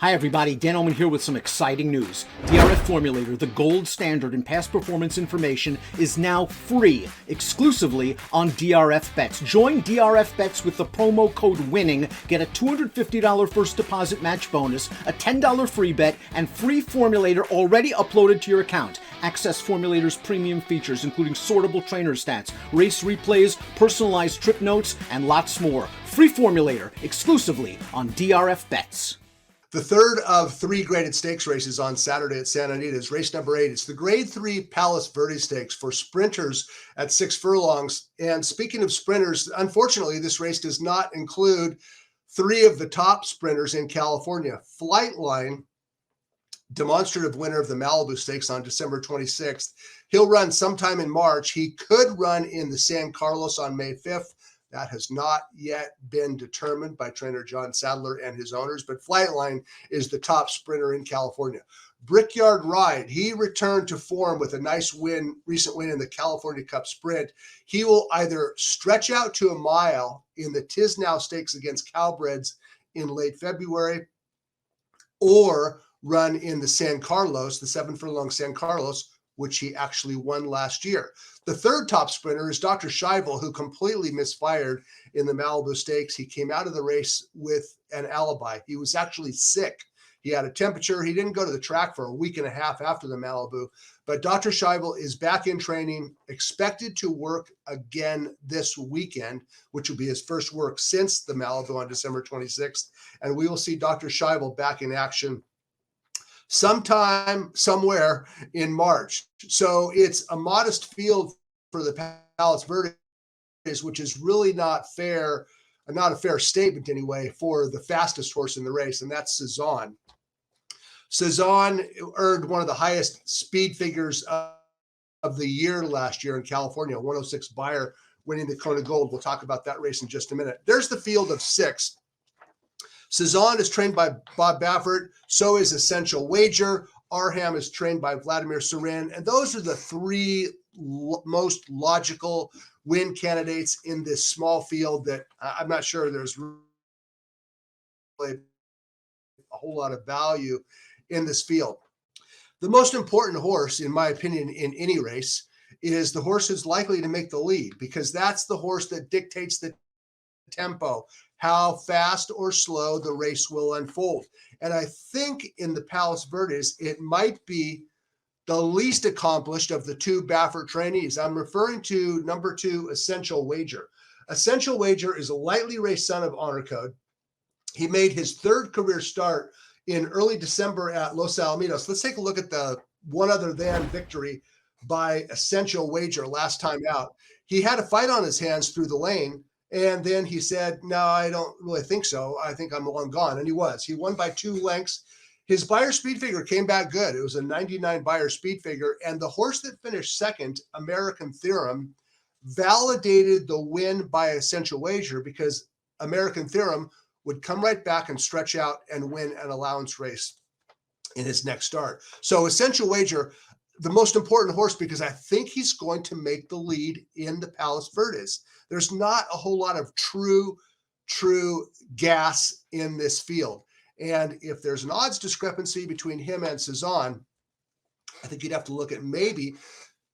Hi everybody, Dan Oman here with some exciting news. DRF Formulator, the gold standard in past performance information, is now free, exclusively on DRF Bets. Join DRF Bets with the promo code WINNING, get a $250 first deposit match bonus, a $10 free bet, and free Formulator already uploaded to your account. Access Formulator's premium features, including sortable trainer stats, race replays, personalized trip notes, and lots more. Free Formulator, exclusively on DRF Bets. The third of three graded stakes races on Saturday at Santa Anita is race number 8. It's the Grade 3 Palos Verdes Stakes for sprinters at 6 furlongs. And speaking of sprinters, unfortunately, this race does not include three of the top sprinters in California. Flightline, demonstrative winner of the Malibu Stakes on December 26th. He'll run sometime in March. He could run in the San Carlos on May 5th. That has not yet been determined by trainer John Sadler and his owners, but Flightline is the top sprinter in California. Brickyard Ride, he returned to form with a nice win, recent win in the California Cup Sprint. He will either stretch out to a mile in the Tisnow Stakes against Cowbreds in late February, or run in the San Carlos, the 7 furlong San Carlos, which he actually won last year. The third top sprinter is Dr. Scheibel, who completely misfired in the Malibu Stakes. He came out of the race with an alibi. He was actually sick. He had a temperature. He didn't go to the track for a week and a half after the Malibu. But Dr. Scheibel is back in training, expected to work again this weekend, which will be his first work since the Malibu on December 26th. And we will see Dr. Scheibel back in action sometime, somewhere in March. So it's a modest field for the Palos Verdes, which is really not a fair statement anyway, for the fastest horse in the race, and that's Cezanne. Cezanne earned one of the highest speed figures of the year last year in California, 106 Beyer, winning the Kona Gold. We'll talk about that race in just a minute. There's the field of 6. Cezanne is trained by Bob Baffert. So is Essential Wager. Arham is trained by Vladimir Surin. And those are the three most logical win candidates in this small field that I'm not sure there's really a whole lot of value in this field. The most important horse, in my opinion, in any race is the horse who's likely to make the lead, because that's the horse that dictates the tempo, how fast or slow the race will unfold. And I think in the Palos Verdes, it might be the least accomplished of the two Baffert trainees. I'm referring to number 2, Essential Wager. Essential Wager is a lightly raced son of Honor Code. He made his third career start in early December at Los Alamitos. Let's take a look at the one other than victory by Essential Wager last time out. He had a fight on his hands through the lane, and then he said, no, I don't really think so. I think I'm long gone. And he was. He won by 2 lengths. His Beyer speed figure came back good. It was a 99 Beyer speed figure. And the horse that finished second, American Theorem, validated the win by Essential Wager, because American Theorem would come right back and stretch out and win an allowance race in his next start. So Essential Wager, the most important horse, because I think he's going to make the lead in the Palos Verdes. There's not a whole lot of true gas in this field. And if there's an odds discrepancy between him and Cezanne, I think you'd have to look at maybe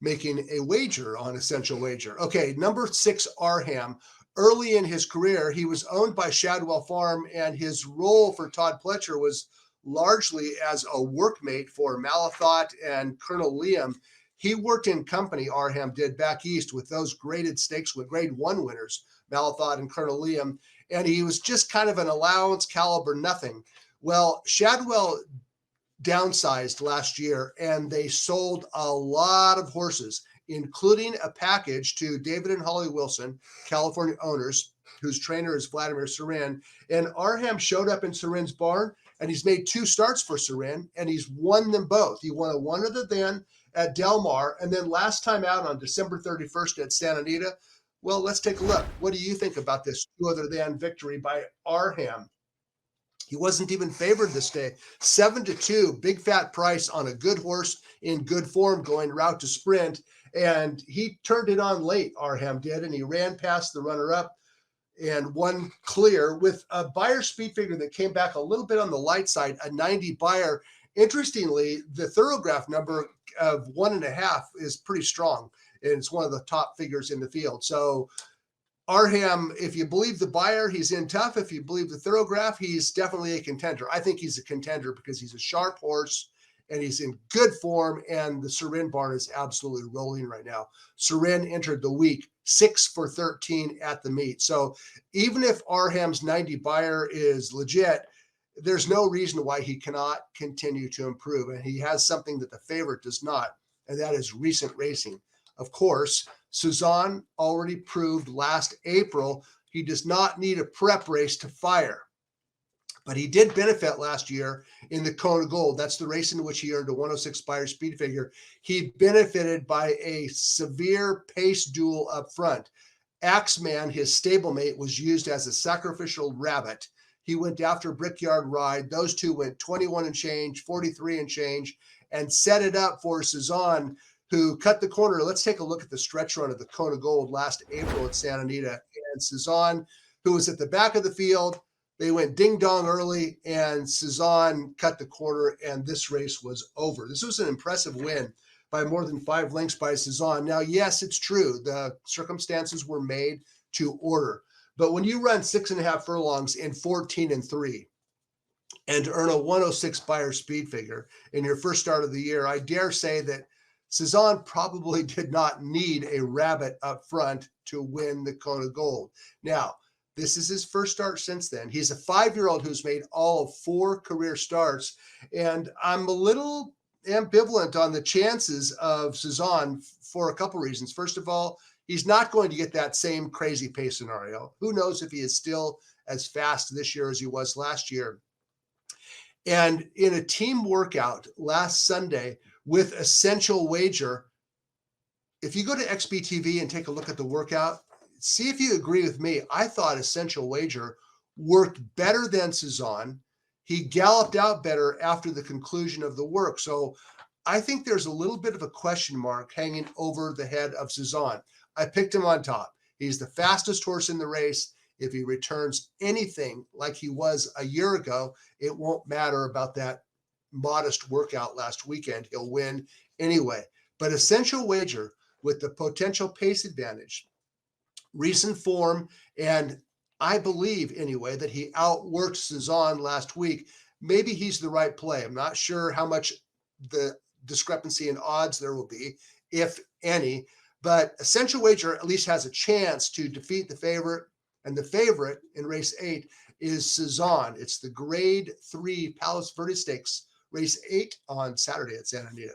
making a wager on Essential Wager. Okay, number 6, Arham. Early in his career, he was owned by Shadwell Farm, and his role for Todd Pletcher was largely as a workmate for Malathot and Colonel Liam. He worked in company, Arham did, back east with those graded stakes with grade 1 winners, Malathot and Colonel Liam, and he was just kind of an allowance caliber nothing. Well, Shadwell downsized last year, and they sold a lot of horses, including a package to David and Holly Wilson, California owners, whose trainer is Vladimir Surin. And Arham showed up in Surin's barn, and he's made 2 starts for Surin, and he's won them both. He won a one other than at Del Mar, and then last time out on December 31st at Santa Anita. Well, let's take a look. What do you think about this 2 other than victory by Arham? He wasn't even favored this day. 7-2, big fat price on a good horse in good form going route to sprint. And he turned it on late, Arham did, and he ran past the runner-up. and one clear with a Beyer speed figure that came back a little bit on the light side, a 90 Beyer. Interestingly, the Thorograph number of 1.5 is pretty strong, and it's one of the top figures in the field. So Arham, if you believe the Beyer, he's in tough. If you believe the Thorograph, he's definitely a contender. I think he's a contender because he's a sharp horse and he's in good form, and the Surin barn is absolutely rolling right now. Surin entered the week 6 for 13 at the meet. So even if Arham's 90 Beyer is legit, there's no reason why he cannot continue to improve. And he has something that the favorite does not, and that is recent racing. Of course, Suzanne already proved last April he does not need a prep race to fire. But he did benefit last year in the Kona Gold. That's the race in which he earned a 106 Beyer speed figure. He benefited by a severe pace duel up front. Axeman, his stablemate, was used as a sacrificial rabbit. He went after Brickyard Ride. Those two went 21 and change, 43 and change, and set it up for Suzanne, who cut the corner. Let's take a look at the stretch run of the Kona Gold last April at Santa Anita. And Suzanne, who was at the back of the field, they went ding dong early, and Suzanne cut the corner, and this race was over. This was an impressive win by more than 5 lengths by Suzanne. Now, yes, it's true. The circumstances were made to order. But when you run 6.5 furlongs in 14 and 3 and earn a 106 Beyer speed figure in your first start of the year, I dare say that Suzanne probably did not need a rabbit up front to win the Kona Gold. Now, this is his first start since then. He's a 5-year-old who's made all of 4 career starts, and I'm a little ambivalent on the chances of Suzanne for a couple reasons. First of all, he's not going to get that same crazy pace scenario. Who knows if he is still as fast this year as he was last year. And in a team workout last Sunday with Essential Wager, if you go to XBTV and take a look at the workout, see if you agree with me. I thought Essential Wager worked better than Suzanne. He galloped out better after the conclusion of the work. So I think there's a little bit of a question mark hanging over the head of Suzanne. I picked him on top. He's the fastest horse in the race. If he returns anything like he was a year ago, it won't matter about that modest workout last weekend. He'll win anyway. But Essential Wager, with the potential pace advantage, recent form, and I believe anyway that he outworked Suzanne last week, maybe he's the right play. I'm not sure how much the discrepancy in odds there will be, if any, but Essential Wager at least has a chance to defeat the favorite, and the favorite in race 8 is Suzanne. It's the grade 3 Palos Verdes Stakes, race 8 on Saturday at Santa Anita.